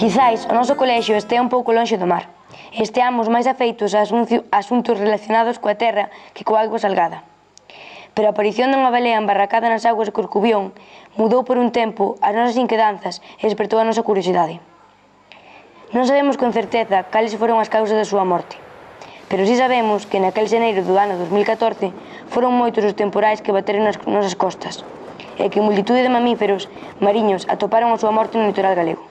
Quizáis o noso colexio estea un pouco lonxe do mar e esteamos máis afeitos a asuntos relacionados coa terra que coa auga salgada. Pero a aparición dunha balea embarracada nas augas de Corcubión mudou por un tempo as nosas inquedanzas e despertou a nosa curiosidade. Non sabemos con certeza cales foron as causas da súa morte, pero si sabemos que naquel xaneiro do ano 2014 foron moitos os temporais que bateron nas nosas costas e que multitude de mamíferos mariños atoparon a súa morte no litoral galego.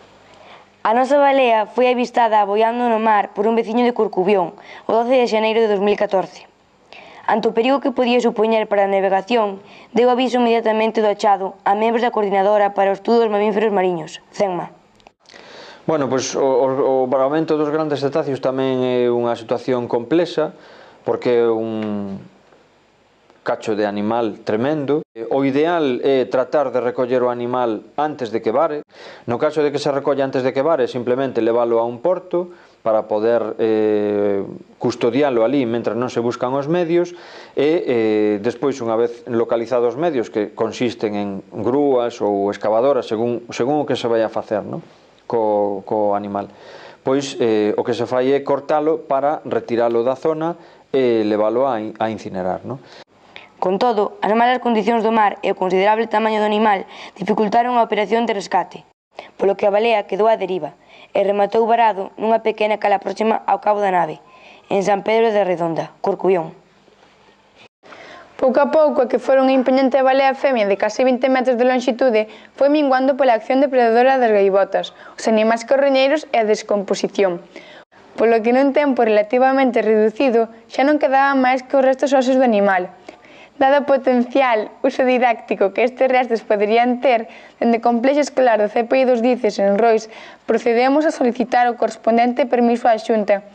A nosa balea foi avistada aboiando no mar por un veciño de Corcubión o 12 de xaneiro de 2014. Ante o perigo que podía supoñer para a navegación, deu aviso inmediatamente do achado a membros da Coordinadora para o Estudo dos Mamíferos Mariños, CENMA. Bueno, pois o varamento dos grandes cetáceos tamén é unha situación complexa, porque é un cacho de animal tremendo. O ideal é tratar de recoller o animal antes de que vare. No caso de que se recolla antes de que vare, simplemente leválo a un porto para poder custodialo ali mentre non se buscan os medios e despois, unha vez localizados os medios, que consisten en grúas ou excavadoras según o que se vai a facer, non? Co animal, pois o que se fai é cortalo para retiralo da zona e leválo a incinerar, non? Con todo, as malas condicións do mar e o considerable tamaño do animal dificultaron a operación de rescate, polo que a balea quedou á deriva e rematou varado nunha pequena cala próxima ao cabo da nave, en San Pedro de Redonda, Corcubión. Pouco a pouco, a que fora unha impoñente balea femia de case 20 metros de longitude foi minguando pola acción depredadora das gaivotas, os animais carroñeiros e a descomposición, polo que nun tempo relativamente reducido xa non quedaban máis que os restos óseos do animal. Dado o potencial uso didáctico que estes restos poderían ter, dende complexo escolar do CPI dos Dices en Rois, procedemos a solicitar o correspondente permiso á Xunta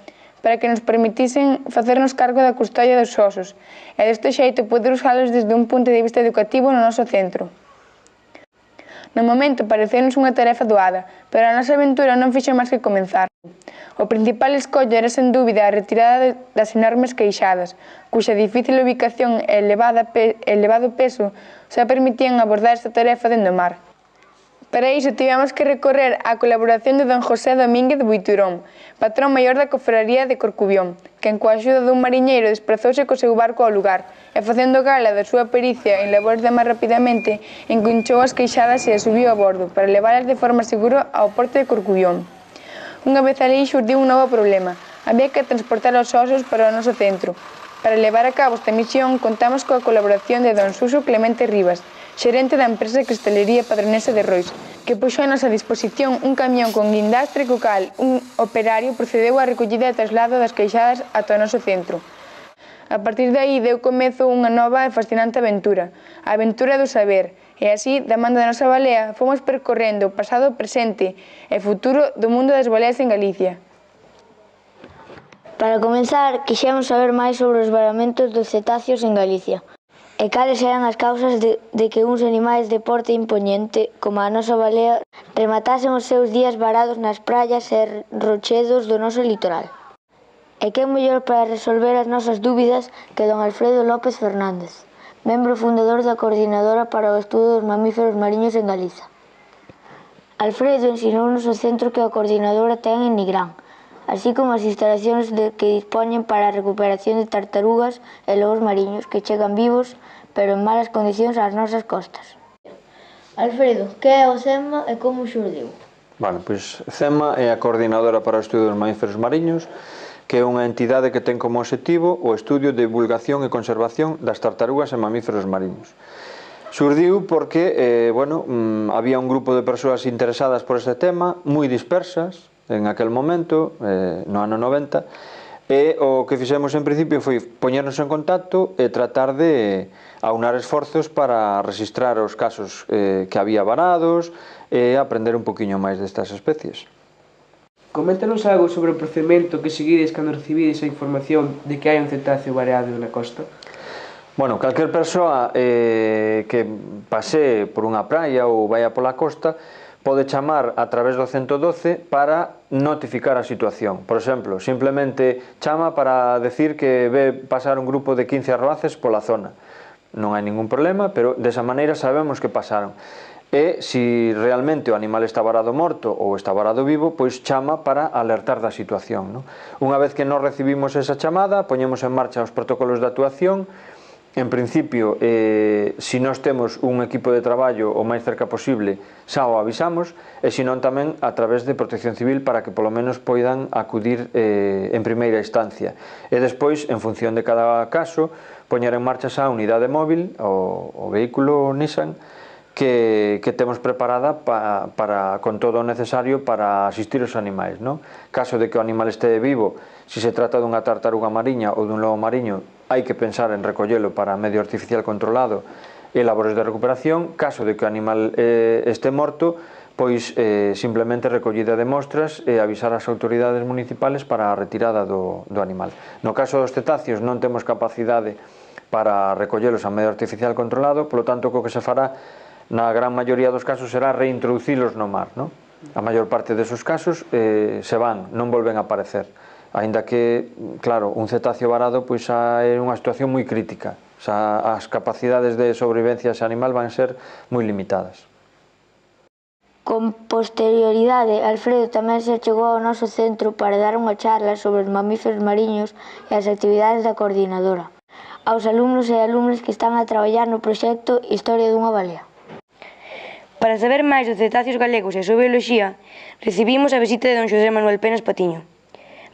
para que nos permitisen facernos cargo da custodia dos osos e deste xeito poder usalos desde un punto de vista educativo no noso centro. No momento pareceu-nos unha tarefa doada, pero a nosa aventura non fixo máis que comenzar. O principal escollo era sen dúbida a retirada das enormes queixadas, cuxa difícil ubicación e elevado peso xa permitían abordar esta tarefa dende o mar. Para iso tivemos que recorrer á colaboración de don José Domínguez Buiturón, patrón maior da cofraría de Corcubión, quen coa axuda dun mariñeiro desprazouse co seu barco ao lugar e facendo gala da súa pericia en labores de mar rapidamente, engunchou as queixadas e as subiu a bordo para leválas de forma segura ao porto de Corcubión. Unha vez alí xurdiu un novo problema. Había que transportar os osos para o noso centro. Para levar a cabo esta misión contamos coa colaboración de don Suso Clemente Rivas, xerente da empresa Cristalería Padronesa de Rois, que puxo a nosa disposición un camión con guindastre co cal un operario procedeu á recollida e traslado das queixadas ata o noso centro. A partir de aí deu comezo unha nova e fascinante aventura, a aventura do saber, e así, da man da nosa balea, fomos percorrendo o pasado, presente e futuro do mundo das baleas en Galicia. Para comenzar, quixemos saber máis sobre os varamentos dos cetáceos en Galicia e cales eran as causas de que uns animais de porte impoñente, como a nosa balea, rematasen os seus días varados nas praias e rochedos do noso litoral. E que mellor para resolver as nosas dúbidas que don Alfredo López Fernández, membro fundador da Coordinadora para o Estudo dos Mamíferos Mariños en Galiza. Alfredo ensinounos o centro que a Coordinadora ten en Nigrán, así como as instalacións que dispoñen para a recuperación de tartarugas e lobos mariños que chegan vivos, pero en malas condicións ás nosas costas. Alfredo, que é o CEMMA e como xurdiu? Bueno, pois CEMMA é a Coordinadora para o Estudo dos Mamíferos Mariños, que é unha entidade que ten como obxectivo o estudio, divulgación e conservación das tartarugas e mamíferos mariños. Xurdiu porque, había un grupo de persoas interesadas por este tema, moi dispersas en aquel momento, no ano 90, e o que fixemos en principio foi poñernos en contacto e tratar de aunar esforzos para registrar os casos que había varados e aprender un poquinho máis destas especies. Coméntanos algo sobre o procedimento que seguides cando recibides a información de que hai un cetáceo variado na costa. Bueno, calquer persoa que pase por unha praia ou vaya pola costa pode chamar a través do 112 para notificar a situación. Por exemplo, simplemente chama para decir que ve pasar un grupo de 15 arroaces pola zona. Non hai ningún problema, pero desa maneira sabemos que pasaron. e se realmente o animal está varado morto ou está varado vivo, pois chama para alertar da situación. Unha vez que nos recibimos esa chamada, poñemos en marcha os protocolos de actuación. En principio, se nós temos un equipo de traballo o máis cerca posible, xa o avisamos, e se non tamén a través de Protección Civil para que polo menos poidan acudir en primeira instancia. E despois, en función de cada caso, poñer en marcha xa a unidade móvil, o vehículo Nissan, que temos preparada con todo o necesario para asistir os animais. Caso de que o animal este vivo, se se trata dunha tartaruga mariña ou dun lobo mariño, hai que pensar en recollelo para medio artificial controlado e labores de recuperación. Caso de que o animal este morto, pois simplemente recollida de mostras e avisar as autoridades municipales para a retirada do animal. No caso dos cetáceos non temos capacidade para recollelos a medio artificial controlado, polo tanto, o que se fará na gran maioría dos casos será reintroducilos no mar. A maior parte desos casos se van, non volven a aparecer. Aínda que, claro, un cetáceo varado pois é unha situación moi crítica. As capacidades de sobrevivencia dese animal van ser moi limitadas. Con posterioridade, Alfredo tamén se chegou ao noso centro para dar unha charla sobre os mamíferos mariños e as actividades da coordinadora aos alumnos e alumnas que están a traballar no proxecto Historia dunha balea. Para saber máis dos cetáceos galegos e a súa bioloxía, recibimos a visita de don Xosé Manuel Penas Patiño,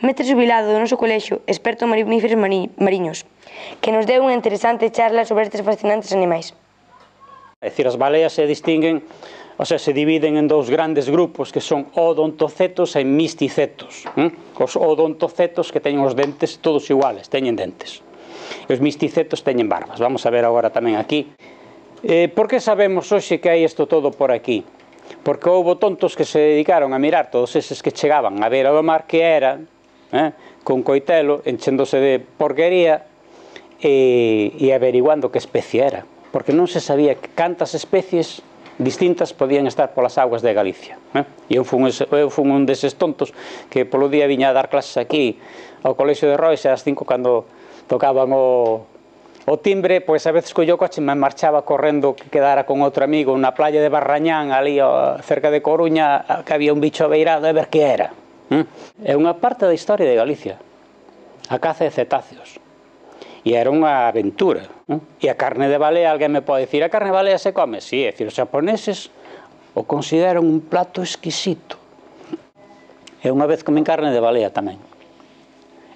mestre xubilado do noso colexio, experto en mamíferos mariños, que nos deu unha interesante charla sobre estes fascinantes animais. É dicir, as baleas se distinguen, se dividen en dous grandes grupos que son odontocetos e misticetos. Os odontocetos que teñen os dentes todos iguales, teñen dentes. E os misticetos teñen barbas. Vamos a ver agora tamén aquí. Por que sabemos hoxe que hai isto todo por aquí? Porque houve tontos que se dedicaron a mirar todos eses que chegaban a beira do mar que eran, con coitelo, enchéndose de porquería e averiguando que especie era. Porque non se sabía cantas especies distintas podían estar polas aguas de Galicia. E eu fun un deses tontos que polo día viña a dar clases aquí ao Colexio de Rois ás 5 cando tocaban o timbre, pois a veces colló o coche e me marchaba correndo que quedara con outro amigo na playa de Barrañán, ali cerca de Coruña, que había un bicho beirado a ver que era. É unha parte da historia de Galicia, a caza de cetáceos. E era unha aventura. E a carne de balea, alguén me pode dicir, a carne de balea se come? Si, é dicir, os japoneses o consideran un plato exquisito. E unha vez comen carne de balea tamén.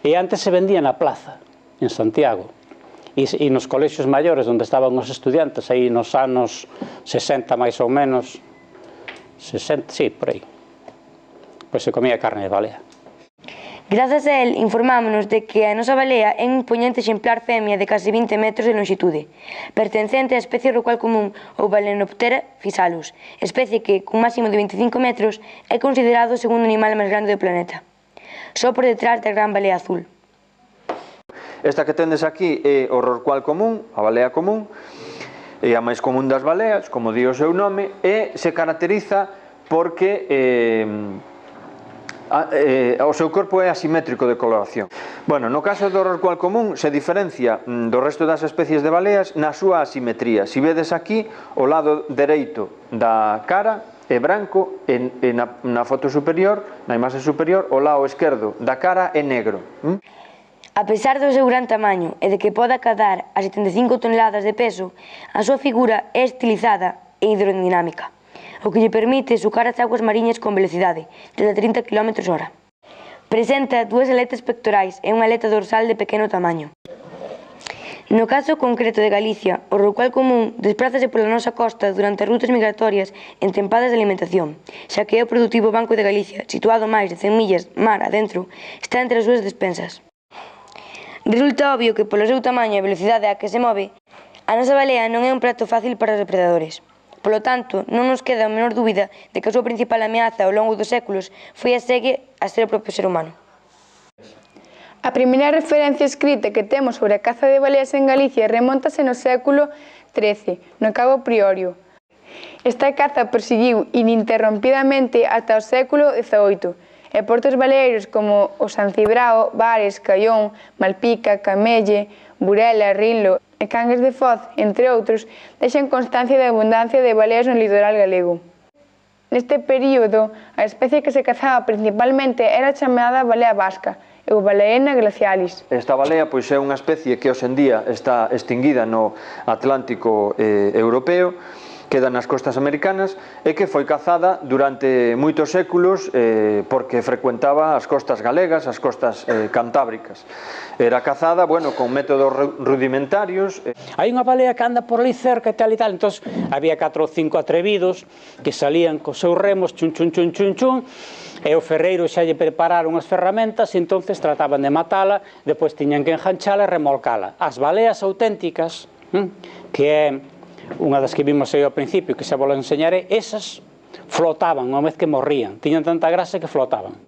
E antes se vendía na plaza, en Santiago. E nos colexios maiores onde estaban os estudiantes aí nos anos 60 máis ou menos 60, sí, por aí, pois se comía carne de balea. Grazas a él informámonos de que a nosa balea é un impoñente exemplar femia de case 20 metros de longitude, pertencente á especie rorcual común ou Balaenoptera physalus, especie que, cun máximo de 25 metros, é considerado o segundo animal máis grande do planeta, só por detrás da gran balea azul. Esta que tendes aquí é o rorcual común, a balea común, é a máis común das baleas, como di o seu nome, e se caracteriza porque o seu corpo é asimétrico de coloración. Bueno, no caso do rorcual común se diferencia do resto das especies de baleas na súa asimetría. Se vedes aquí, o lado dereito da cara é branco e na foto superior, na imaxe superior, o lado esquerdo da cara é negro. A pesar do seu gran tamaño e de que poda cadar a 75 toneladas de peso, a súa figura é estilizada e hidrodinámica, o que lle permite sucar as augas mariñas con velocidade de 30 km/h. Presenta dúas aletas pectorais e unha aleta dorsal de pequeno tamaño. No caso concreto de Galicia, o rorcual común desprázase pola nosa costa durante as rutas migratorias en tempadas de alimentación, xa que é o produtivo Banco de Galicia, situado máis de 100 millas mar adentro, está entre as súas despensas. Resulta obvio que polo seu tamaño e a velocidade a que se move, a nosa balea non é un prato fácil para os depredadores. Polo tanto, non nos queda a menor dúbida de que a súa principal ameaza ao longo dos séculos foi e segue a ser o propio ser humano. A primeira referencia escrita que temos sobre a caza de baleas en Galicia remontase no século XIII, no Cabo Priorio. Esta caza perseguiu ininterrompidamente ata o século XVIII, e portos baleeiros como o San Cibrao, Bares, Caión, Malpica, Camelle Burela, Rinlo e Cangas de Foz, entre outros, deixan constancia da abundancia de baleas no litoral galego. Neste período, a especie que se cazaba principalmente era chamada balea vasca, Eubalaena glacialis. Esta balea pois é unha especie que hoxendía está extinguida no Atlántico europeo, queda nas costas americanas e que foi cazada durante moitos séculos porque frecuentaba as costas galegas, as costas cantábricas. Era cazada, bueno, con métodos rudimentarios. Hai unha balea que anda por ali cerca e tal, entón había 4 ou 5 atrevidos que salían cos seus remos, chun, chun, chun, chun, chun, e o ferreiro xa lle prepararon as ferramentas e entonces trataban de matala, depois tiñan que enganchala e remolcala. As baleas auténticas, que é unha das que vimos aí ao principio, que xa vos enseñaré, esas flotaban unha vez que morrían, tiñan tanta grasa que flotaban.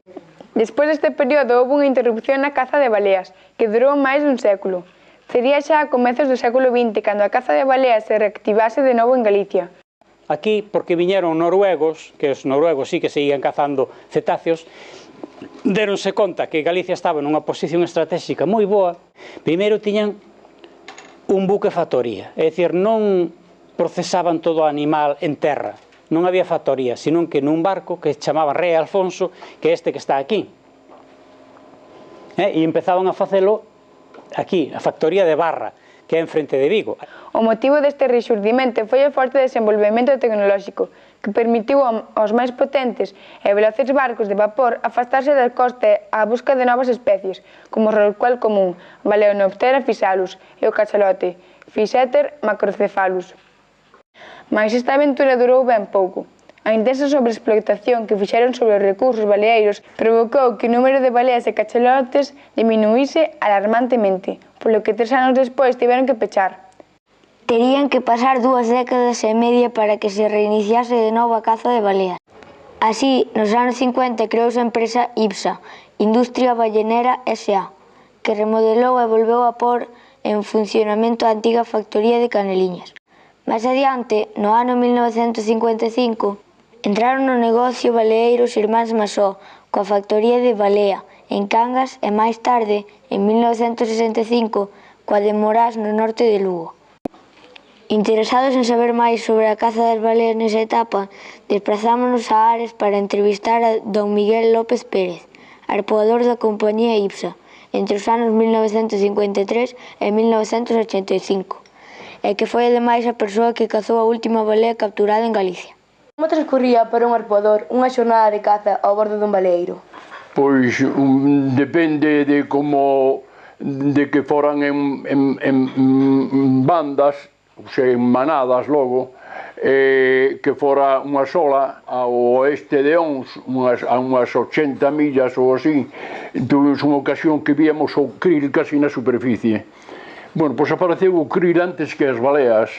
Despois deste período houve unha interrupción na caza de baleas, que durou máis dun século. Sería xa a comezos do século XX, cando a caza de baleas se reactivase de novo en Galicia. Aquí, porque viñeron noruegos, que os noruegos sí que seguían cazando cetáceos, deronse conta que Galicia estaba nunha posición estratégica moi boa. Primeiro tiñan un buque factoría, é dicir, non procesaban todo o animal en terra, non había factoría, senón que nun barco que chamaba Rei Alfonso, que é este que está aquí, e empezaban a facelo aquí, a factoría de Barra, que é enfrente de Vigo. O motivo deste rexurdimento foi o forte desenvolvemento tecnolóxico, que permitiu aos máis potentes e veloces barcos de vapor afastarse da costa á busca de novas especies, como o rorcual común, Balaenoptera physalus, e o cachalote, Physeter macrocephalus. Mais esta aventura durou ben pouco. A intensa sobreexplotación que fixeron sobre os recursos baleeiros provocou que o número de baleas e cachalotes diminuíse alarmantemente, polo que 3 anos despois tiveron que pechar. Terían que pasar 2 décadas e media para que se reiniciase de novo a caza de baleas. Así, nos anos 50 creouse a empresa IPSA, Industria Ballenera S.A., que remodelou e volveu a pôr en funcionamento a antiga factoría de Caneliñas. Máis adiante, no ano 1955, entraron no negocio baleeiro os irmáns Masó, coa factoría de Balea, en Cangas, e máis tarde, en 1965, coa de Morás, no norte de Lugo. Interesados en saber máis sobre a caza das baleas nesa etapa, desprazámonos a Ares para entrevistar a don Miguel López Pérez, arpoador da compañía IPSA, entre os anos 1953 e 1985, e que foi ademais a persoa que cazou a última balea capturada en Galicia. Como transcurría para un arpoador unha xornada de caza ao bordo dun baleeiro? Pois depende de como, de que foran en bandas, ou sea, en manadas logo, que fora unha sola ao oeste de Ons, a unhas 80 millas ou así. Tuvimos unha ocasión que víamos o krill casi na superficie. Bueno, pois apareceu o krill antes que as baleas,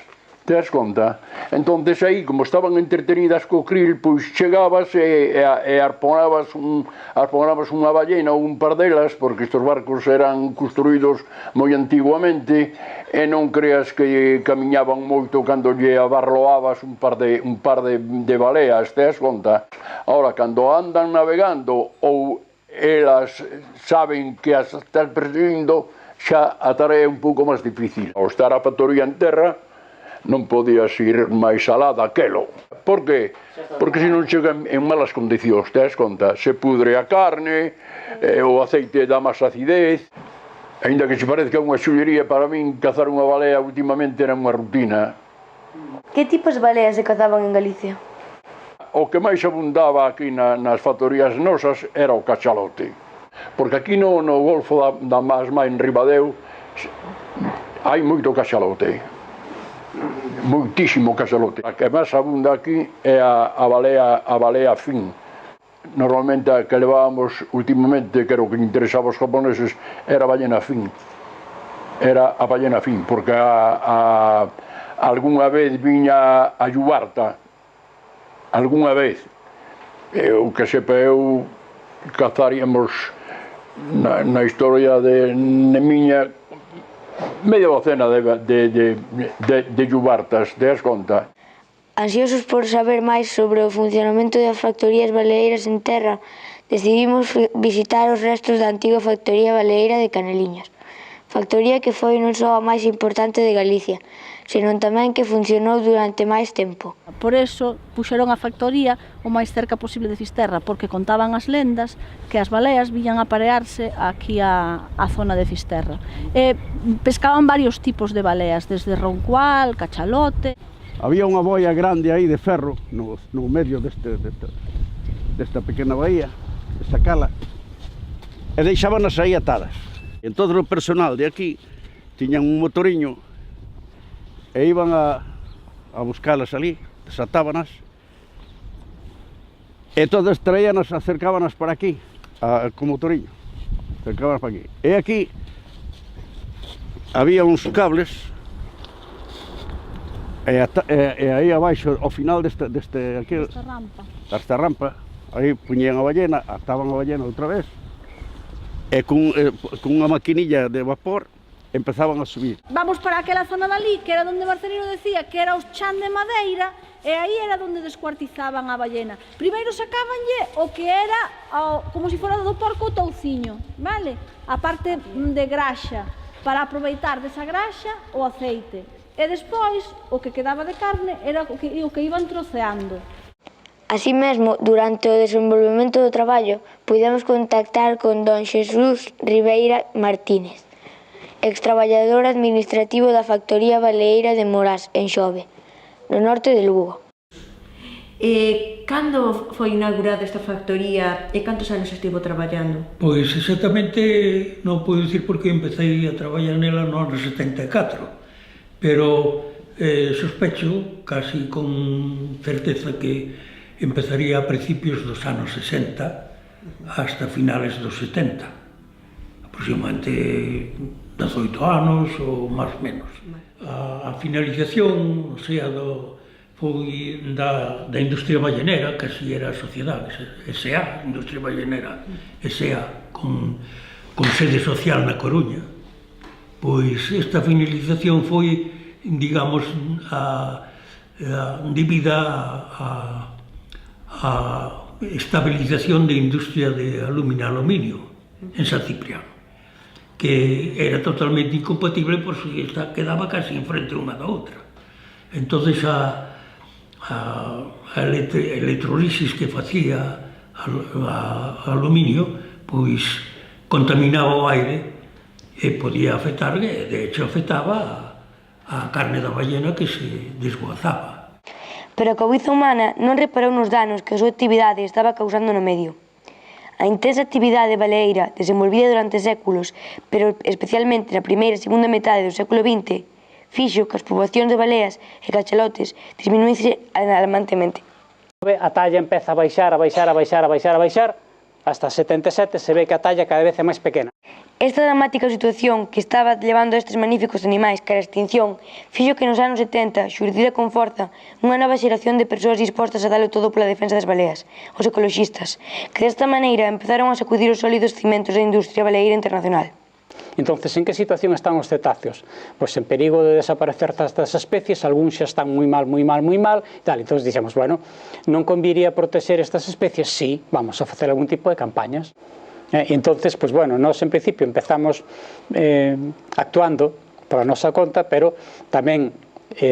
te das conta? Entonces aí, como estaban entretenidas co krill, pois chegabas e arponabas unha ballena ou un par delas, porque estes barcos eran construídos moi antiguamente, e non creas que camiñaban moito cando lle abarloabas un par de baleas, te das conta? Ahora, cando andan navegando ou elas saben que as estás perseguindo, xa a tarea é un pouco máis difícil. Ao estar a factoría en terra, non podías ir máis alá daquelo. Por que? Porque se non chega en malas condicións, te das conta? Se pudre a carne, o aceite dá máis acidez. Ainda que se parezca unha xullería, para min cazar unha balea últimamente era unha rutina. Que tipos de baleas se cazaban en Galicia? O que máis abundaba aquí nas factorías nosas era o cachalote. Porque aquí no Golfo da Masma, en Ribadeo, hai moito cachalote. Moitísimo cachalote. A que máis abunda aquí é a balea fin. Normalmente a que levábamos últimamente, que era o que interesaba aos japoneses, era a ballena fin. Era a ballena fin, porque algunha vez viña a Llubarta, algunha vez. O que sepa eu, cazaríamos na historia de miña media docena de Llubartas, te das conta? Ansiosos por saber máis sobre o funcionamento das factorías baleeiras en terra, decidimos visitar os restos da antiga factoría baleeira de Caneliñas. factoría que foi non só a máis importante de Galicia, senón tamén que funcionou durante máis tempo. Por eso puxeron a factoría o máis cerca posible de Fisterra, porque contaban as lendas que as baleas viñan a parearse aquí á zona de Fisterra. Pescaban varios tipos de baleas, desde roncual, cachalote. Había unha boia grande aí de ferro no medio desta pequena baía, desta cala, e deixábanas aí atadas. Entón o personal de aquí tiñan un motoriño e iban a buscalas ali, desatábanas, e todas traíanas, acercábanas para aquí, co motoriño, acercábanas para aquí. E aquí había uns cables, e aí abaixo, ao final desta rampa, aí puñían a ballena, ataban a ballena outra vez, e con unha maquinilla de vapor empezaban a subir. Vamos para aquela zona dali, que era onde Marcelino decía que era os chan de madeira, e aí era onde descuartizaban a ballena. Primeiro sacabanlle o que era como se fora do porco o touciño, vale? A parte de graxa, para aproveitar desa graxa o aceite. E despois, o que quedaba de carne era o que iban troceando. Así mesmo, durante o desenvolvemento do traballo, pudemos contactar con don Xesús Ribeira Martínez, extraballador administrativo da factoría baleeira de Morás, en Xove, no norte de Lugo. Cando foi inaugurada esta factoría e cantos anos estivo traballando? Pois exactamente non podo dicir porque empecé a traballar nela no ano 74, pero sospecho casi con certeza que empezaría a principios dos anos 60 hasta finales dos 70, aproximadamente 18 anos ou máis ou menos. A finalización, o sea, foi da industria ballenera, que así era a sociedade, S.A., Industria Ballenera S.A., con sede social na Coruña. Pois esta finalización foi, digamos, debida a estabilización da industria de aluminio en San Cipriano, que era totalmente incompatible porque quedaba casi enfrente unha da outra. Entón a electrolisis que facía aluminio pois contaminaba o aire e podía afectar, de hecho afectaba a carne da ballena que se desguazaba. Pero a cobiza humana non reparou nos danos que a súa actividade estaba causando no medio. A intensa actividade baleeira desenvolvida durante séculos, pero especialmente na primeira e segunda metade do século XX, fixo que as poboacións de baleas e cachalotes disminuíse alarmantemente. A talla empeza a baixar, hasta 77 se ve que a talla cada vez é máis pequena. Esta dramática situación que estaba levando a estes magníficos animais cara a extinción fixo que nos anos 70 xurdira con forza unha nova xeración de persoas dispostas a dalo todo pola defensa das baleas, os ecoloxistas, que desta maneira empezaron a sacudir os sólidos cimentos da industria baleeira internacional. Entonces, en que situación están os cetáceos? Pois en perigo de desaparecer estas especies, algúns xa están moi mal, e tal. Entón dixemos, bueno, non conviría proteger estas especies? Sí, vamos a facer algún tipo de campañas. E entonces, pois bueno, nós en principio empezamos actuando pola nosa conta, pero tamén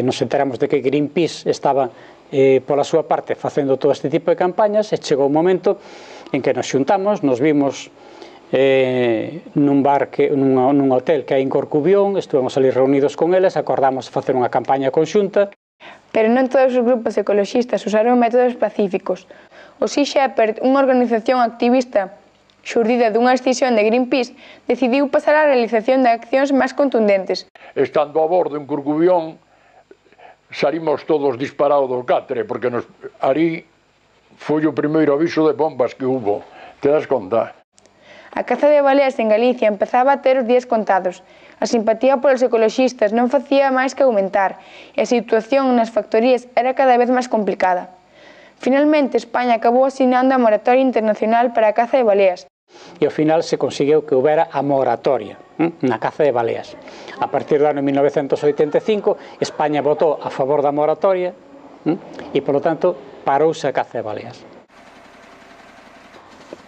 nos enteramos de que Greenpeace estaba pola súa parte facendo todo este tipo de campañas, e chegou un momento en que nos xuntamos, nos vimos nun hotel que hai en Corcubión, estuvemos ali reunidos con eles, acordamos facer unha campaña conxunta. Pero non todos os grupos ecoloxistas usaron métodos pacíficos. O Sea Shepherd, unha organización activista xurdida dunha escisión de Greenpeace, decidiu pasar á realización de accións máis contundentes. Estando a bordo en Corcubión, salimos todos disparados do catre, porque ali foi o primeiro aviso de bombas que hubo. Te das conta? A caza de baleas en Galicia empezaba a ter os días contados. A simpatía polos ecoloxistas non facía máis que aumentar e a situación nas factorías era cada vez máis complicada. Finalmente, España acabou asinando a moratoria internacional para a caza de baleas. E ao final se conseguiu que houbera a moratoria na caza de baleas. A partir do ano 1985, España votou a favor da moratoria e, polo tanto, parouse a caza de baleas.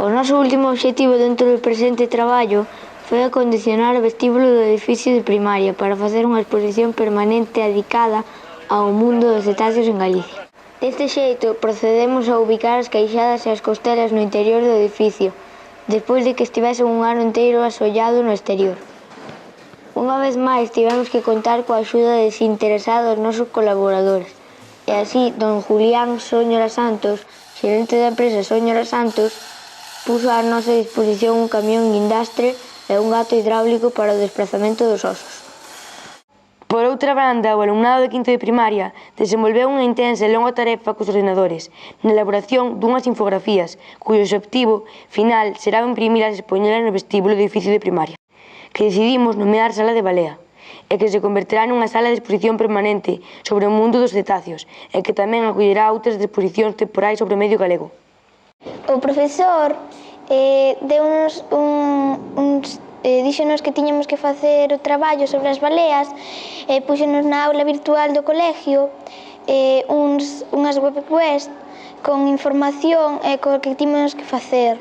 O noso último obxectivo dentro do presente traballo foi acondicionar o vestíbulo do edificio de primaria para facer unha exposición permanente dedicada ao mundo dos cetáceos en Galicia. Deste xeito, procedemos a ubicar as caixadas e as costelas no interior do edificio, despois de que estivese un ano inteiro asollado no exterior. Unha vez máis, tivemos que contar coa axuda desinteresada dos nosos colaboradores, e así, don Julián Soñora Santos, xerente da empresa Soñora Santos, puso a nosa disposición un camión guindastre e un gato hidráulico para o desplazamento dos osos. Por outra banda, o alumnado de quinto de primaria desenvolveu unha intensa e longa tarefa cos ordenadores na elaboración dunhas infografías cuyo obxectivo final será imprimilas e expoñelas no vestíbulo do edificio de primaria, que decidimos nomear Sala de Balea, e que se converterá nunha sala de exposición permanente sobre o mundo dos cetáceos e que tamén acollerá outras exposicións temporais sobre o medio galego. O profesor díxonos que tiñamos que facer o traballo sobre as baleas e púxonos na aula virtual do colegio unhas webs con información e co que tiñamos que facer.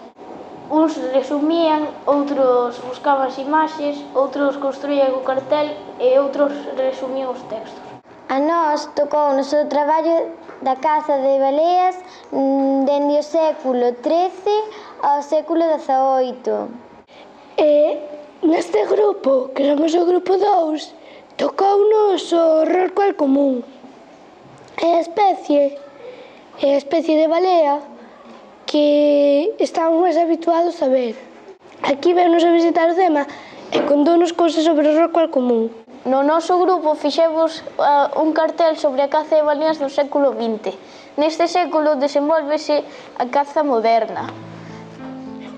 Uns resumían, outros buscaban as imaxes, outros construían o cartel e outros resumían os textos. A nós tocounos o traballo da caza de baleas dende o século XIII ao século XVIII. E neste grupo, que somos o grupo 2, tocounos o rorcual común. É a especie de balea que estamos máis habituados a ver. Aquí venos a visitar o tema e contounos cousas sobre o rorcual común. No noso grupo fixemos un cartel sobre a caza de baleas do século XX. Neste século desenvolvese a caza moderna.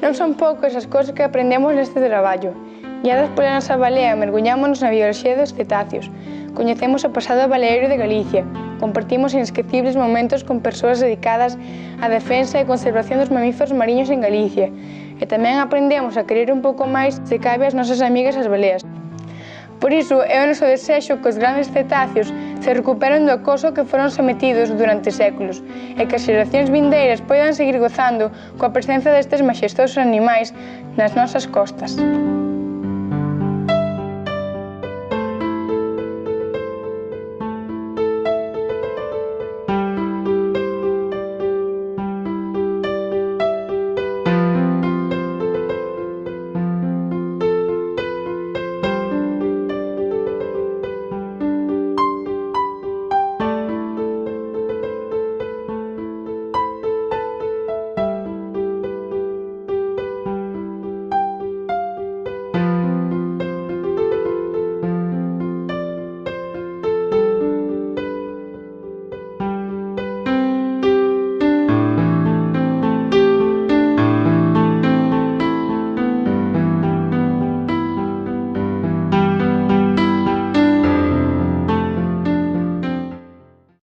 Non son poucas as cousas que aprendemos neste traballo. Guiadas pola nosa balea, mergullámonos na bioloxía dos cetáceos. Coñecemos o pasado baleeiro de Galicia. Compartimos inesquecibles momentos con persoas dedicadas á defensa e conservación dos mamíferos mariños en Galicia. E tamén aprendemos a querer un pouco máis se cabe as nosas amigas as baleas. Por iso, é o noso desexo que os grandes cetáceos se recuperen do acoso que foron sometidos durante séculos e que as xeracións vindeiras poidan seguir gozando coa presenza destes maxestosos animais nas nosas costas.